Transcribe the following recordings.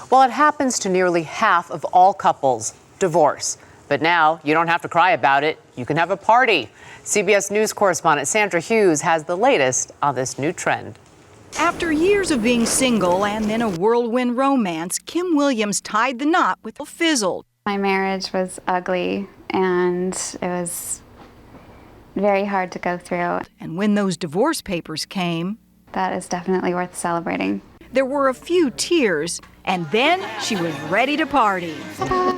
Well, it happens to nearly half of all couples, divorce. But now you don't have to cry about it. You can have a party. CBS News correspondent Sandra Hughes has the latest on this new trend. After years of being single and then a whirlwind romance, Kim Williams tied the knot with a fizzle. My marriage was ugly and it was very hard to go through. And when those divorce papers came, that is definitely worth celebrating. There were a few tears, and then she was ready to party.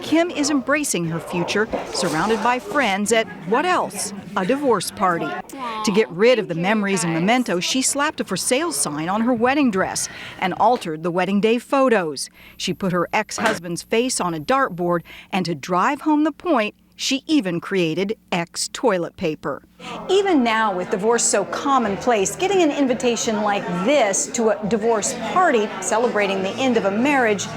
Kim is embracing her future, surrounded by friends at, what else? A divorce party. To get rid of the memories and mementos, she slapped a for sale sign on her wedding dress and altered the wedding day photos. She put her ex-husband's face on a dartboard, and to drive home the point, she even created ex-toilet paper. Even now, with divorce so commonplace, getting an invitation like this to a divorce party celebrating the end of a marriage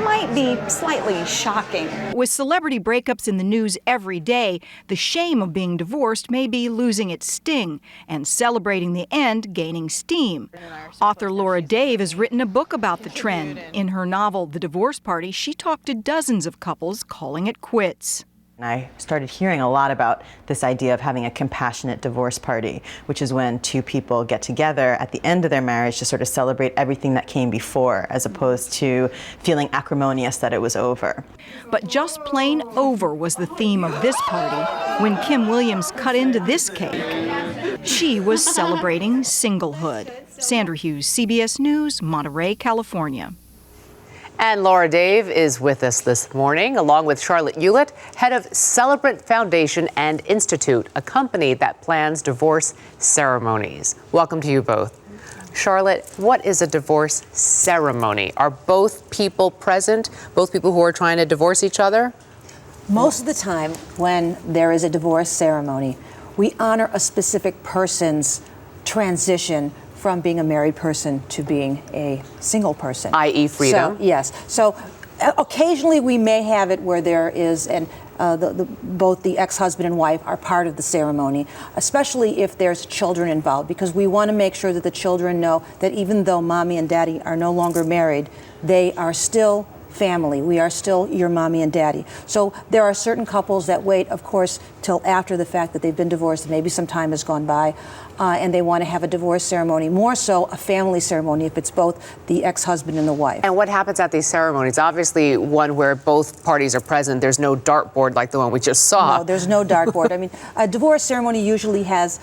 might be slightly shocking. With celebrity breakups in the news every day, the shame of being divorced may be losing its sting and celebrating the end gaining steam. Author Laura Dave has written a book about the trend. In her novel, The Divorce Party, she talked to dozens of couples calling it quits. And I started hearing a lot about this idea of having a compassionate divorce party, which is when two people get together at the end of their marriage to sort of celebrate everything that came before, as opposed to feeling acrimonious that it was over. But just plain over was the theme of this party. When Kim Williams cut into this cake, she was celebrating singlehood. Sandra Hughes, CBS News, Monterey, California. And Laura Dave is with us this morning, along with Charlotte Hewlett, head of Celebrant Foundation and Institute, a company that plans divorce ceremonies. Welcome to you both. Charlotte, what is a divorce ceremony? Are both people present, both people who are trying to divorce each other? Most of the time, when there is a divorce ceremony, we honor a specific person's transition from being a married person to being a single person. I.e. freedom. So, yes. So occasionally we may have it where there is, and both the ex-husband and wife are part of the ceremony, especially if there's children involved, because we want to make sure that the children know that even though mommy and daddy are no longer married, they are still family. We are still your mommy and daddy. So there are certain couples that wait, of course, till after the fact that they've been divorced, maybe some time has gone by, and they want to have a divorce ceremony, more so a family ceremony if it's both the ex-husband and the wife. And what happens at these ceremonies? Obviously, one where both parties are present. There's no dartboard like the one we just saw. No, there's no dartboard. I mean, a divorce ceremony usually has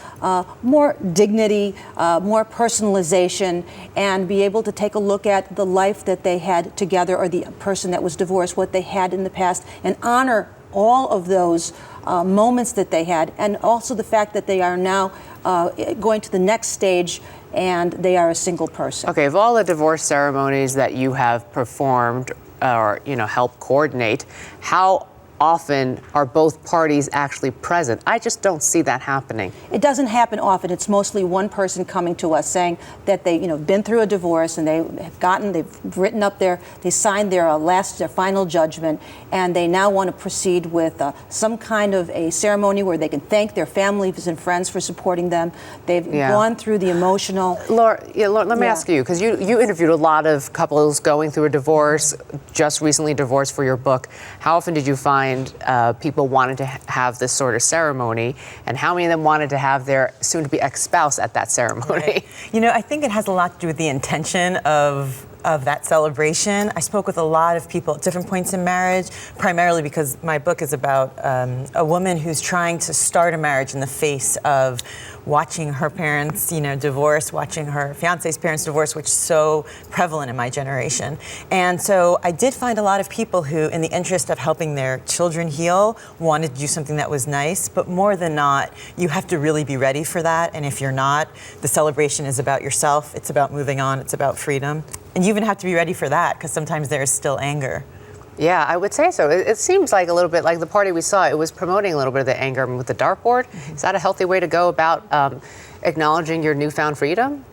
more dignity, more personalization, and be able to take a look at the life that they had together, or the person that was divorced, what they had in the past, and honor all of those moments that they had, and also the fact that they are now going to the next stage and they are a single person. Okay, of all the divorce ceremonies that you have performed or, helped coordinate, how often are both parties actually present? I just don't see that happening. It doesn't happen often. It's mostly one person coming to us saying that they, been through a divorce and they've written up they signed their final judgment, and they now want to proceed with some kind of a ceremony where they can thank their families and friends for supporting them. They've gone through the emotional. Laura, let me ask you, because you interviewed a lot of couples going through a divorce, just recently divorced for your book. How often did you find people wanted to have this sort of ceremony, and how many of them wanted to have their soon-to-be ex-spouse at that ceremony? Right. I think it has a lot to do with the intention of that celebration. I spoke with a lot of people at different points in marriage, primarily because my book is about a woman who's trying to start a marriage in the face of watching her parents, divorce, watching her fiance's parents divorce, which is so prevalent in my generation. And so I did find a lot of people who, in the interest of helping their children heal, wanted to do something that was nice, but more than not, you have to really be ready for that. And if you're not, the celebration is about yourself, it's about moving on, it's about freedom. And you even have to be ready for that, because sometimes there is still anger. Yeah, I would say so. It seems like a little bit like the party we saw. It was promoting a little bit of the anger with the dartboard. Mm-hmm. Is that a healthy way to go about acknowledging your newfound freedom?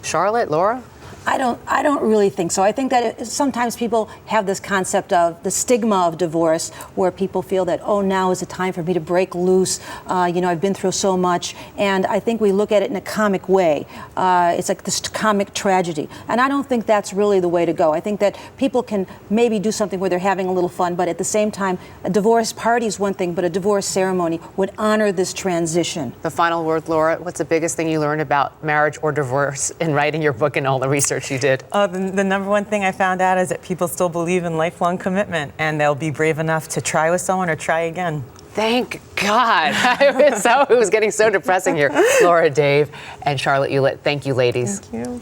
Charlotte, Laura? I don't really think so. I think that sometimes people have this concept of the stigma of divorce, where people feel that, oh, now is the time for me to break loose. I've been through so much, and I think we look at it in a comic way. It's like this comic tragedy, and I don't think that's really the way to go. I think that people can maybe do something where they're having a little fun, but at the same time, a divorce party is one thing, but a divorce ceremony would honor this transition. The final word, Laura. What's the biggest thing you learned about marriage or divorce in writing your book and all the research you did? The number one thing I found out is that people still believe in lifelong commitment, and they'll be brave enough to try with someone or try again. Thank God. It was getting so depressing here. Laura, Dave, and Charlotte Hughes, thank you, ladies. Thank you.